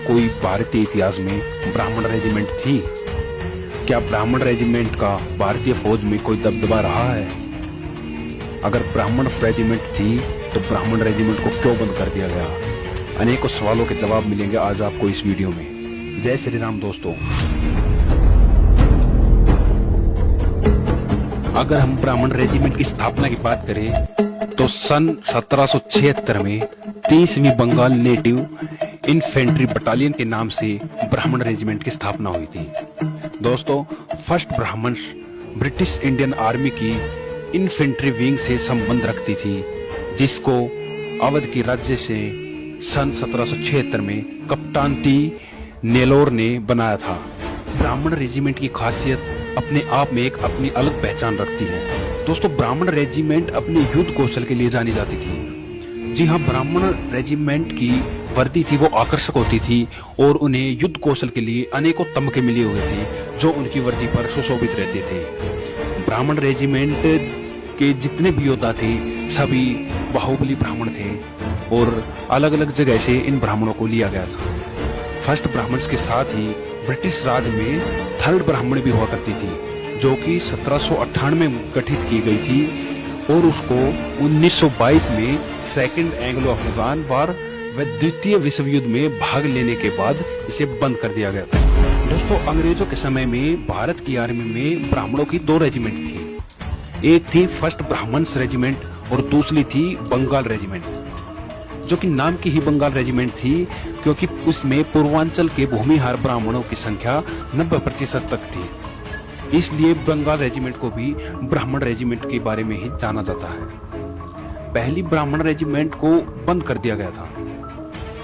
कोई भारतीय इतिहास में ब्राह्मण रेजिमेंट थी? क्या ब्राह्मण रेजिमेंट का भारतीय फौज में कोई दबदबा रहा है? अगर ब्राह्मण रेजिमेंट थी तो ब्राह्मण रेजिमेंट को क्यों बंद कर दिया गया? अनेकों सवालों के जवाब मिलेंगे आज आपको इस वीडियो में। जय श्री राम दोस्तों। अगर हम ब्राह्मण रेजिमेंट की स्थापना की बात करें तो सन 1776 में 30वीं बंगाल नेटिव इन्फेंट्री बटालियन के नाम से ब्राह्मण रेजिमेंट की स्थापना हुई थी। दोस्तों, first Brahmans British Indian army की इन्फेंट्री विंग से संबंध रखती थी, जिसको अवध की राज्य से सन 1776 में कप्तान टी नेलोर ने बनाया था। ब्राह्मण रेजिमेंट की खासियत अपने आप में एक अपनी अलग पहचान रखती है। दोस्तों, ब्राह्मण रेजिमेंट अपने युद्ध कौशल के लिए जानी जाती थी। जी हाँ, ब्राह्मण रेजिमेंट की वर्दी थी वो आकर्षक होती थी और उन्हें युद्ध कौशल के लिए अनेकों तमगे मिले हुए थे जो उनकी वर्दी पर सुशोभित रहते थे। ब्राह्मण रेजिमेंट के जितने भी योद्धा थे सभी बाहुबली ब्राह्मण थे और अलग अलग जगह से इन ब्राह्मणों को लिया गया था। फर्स्ट ब्राह्मण्स के साथ ही ब्रिटिश राज में थर्ड ब्राह्मण भी हुआ करती थी, जो कि 1798 में गठित की गई थी और उसको 1922 में सेकंड एंग्लो अफगान वार व द्वितीय विश्व युद्ध में भाग लेने के बाद इसे बंद कर दिया गया था। दोस्तों, अंग्रेजों के समय में भारत की आर्मी में ब्राह्मणों की दो रेजिमेंट थी। एक थी फर्स्ट ब्राह्मण्स रेजिमेंट और दूसरी थी बंगाल रेजिमेंट, जो कि नाम की ही बंगाल रेजिमेंट थी क्योंकि उसमें पूर्वांचल के भूमिहार ब्राह्मणों की संख्या 90% तक थी। इसलिए बंगाल रेजिमेंट को भी ब्राह्मण रेजिमेंट के बारे में ही जाना जाता है। पहली ब्राह्मण रेजिमेंट को बंद कर दिया गया था।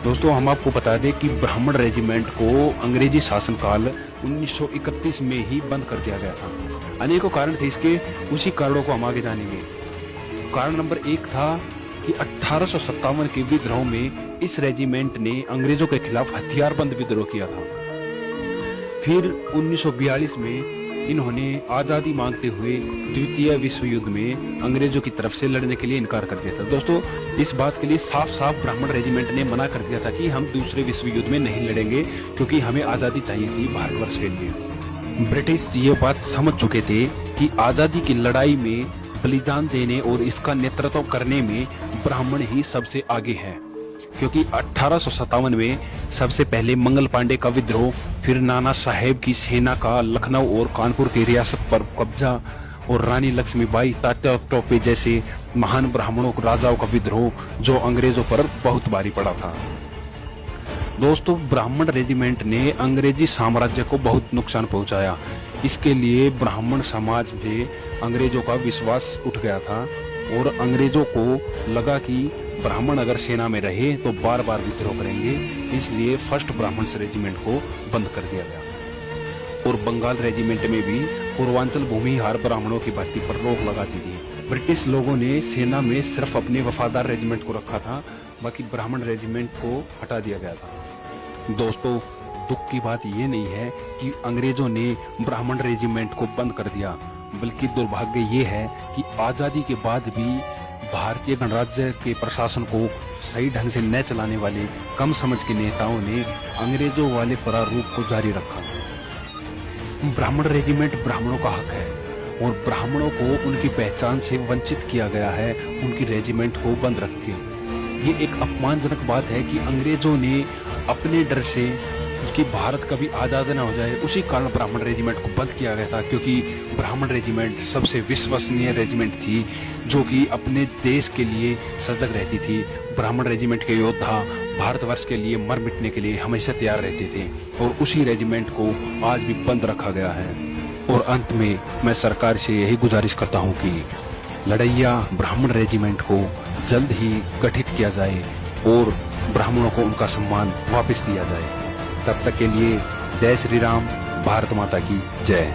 दोस्तों, हम आपको बता दें कि ब्राह्मण रेजिमेंट को अंग्रेजी शासनकाल 1931 में ही बंद कर दिया गया था। अनेकों कारण थे इसके, उसी कारणों को हम आगे जानेंगे। कारण नंबर 1 था कि 1857 के विद्रोह में इस रेजिमेंट ने अंग्रेजों के खिलाफ हथियारबंद विद्रोह किया था। फिर 1942 में इन्होंने आजादी मांगते हुए द्वितीय विश्व युद्ध में अंग्रेजों की तरफ से लड़ने के लिए इनकार कर दिया था। दोस्तों, इस बात के लिए साफ साफ ब्राह्मण रेजिमेंट ने मना कर दिया था कि हम दूसरे विश्व युद्ध में नहीं लड़ेंगे क्योंकि हमें आजादी चाहिए थी भारतवर्ष के लिए। ब्रिटिश ये बात समझ चुके थे कि आजादी की लड़ाई में बलिदान देने और इसका नेतृत्व करने में ब्राह्मण ही सबसे आगे है, क्योंकि 1857 में सबसे पहले मंगल पांडे का विद्रोह, फिर नाना साहेब की सेना का लखनऊ और कानपुर की रियासत पर कब्जा और रानी लक्ष्मीबाई, तात्या टोपे जैसे महान ब्राह्मणों राजाओं का विद्रोह जो अंग्रेजों पर बहुत भारी पड़ा था। दोस्तों, ब्राह्मण रेजिमेंट ने अंग्रेजी साम्राज्य को बहुत नुकसान पहुंचाया। इसके लिए ब्राह्मण समाज में अंग्रेजों का विश्वास उठ गया था और अंग्रेजों को लगा कि ब्राह्मण अगर सेना में रहे तो बार बार विद्रोह करेंगे, इसलिए फर्स्ट ब्राह्मण्स रेजिमेंट को बंद कर दिया गया। और बंगाल रेजिमेंट में भी पूर्वांचल भूमिहार ब्राह्मणों की भर्ती पर रोक लगा दी थी। ब्रिटिश लोगों ने सेना में सिर्फ अपने वफादार रेजिमेंट को रखा था, बाकी ब्राह्मण रेजिमेंट को हटा दिया गया था। दोस्तों, दुख की बात ये नहीं है कि अंग्रेजों ने ब्राह्मण रेजिमेंट को बंद कर दिया, बल्कि दुर्भाग्य ये है कि आजादी के बाद भी भारतीय गणराज्य के प्रशासन को सही ढंग से न चलाने वाले कम समझ के नेताओं ने अंग्रेजों वाले प्रारूप को जारी रखा। ब्राह्मण रेजिमेंट ब्राह्मणों का हक है और ब्राह्मणों को उनकी पहचान से वंचित किया गया है उनकी रेजिमेंट को बंद रख के। ये एक अपमानजनक बात है कि अंग्रेजों ने अपने डर से कि भारत कभी आजाद न हो जाए, उसी कारण ब्राह्मण रेजिमेंट को बंद किया गया था, क्योंकि ब्राह्मण रेजिमेंट सबसे विश्वसनीय रेजिमेंट थी जो कि अपने देश के लिए सजग रहती थी। ब्राह्मण रेजिमेंट के योद्धा भारतवर्ष के लिए मर मिटने के लिए हमेशा तैयार रहते थे और उसी रेजिमेंट को आज भी बंद रखा गया है। और अंत में मैं सरकार से यही गुजारिश करता हूँ कि लड़ैया ब्राह्मण रेजिमेंट को जल्द ही गठित किया जाए और ब्राह्मणों को उनका सम्मान वापस दिया जाए। तब तक के लिए जय श्री राम, भारत माता की जय।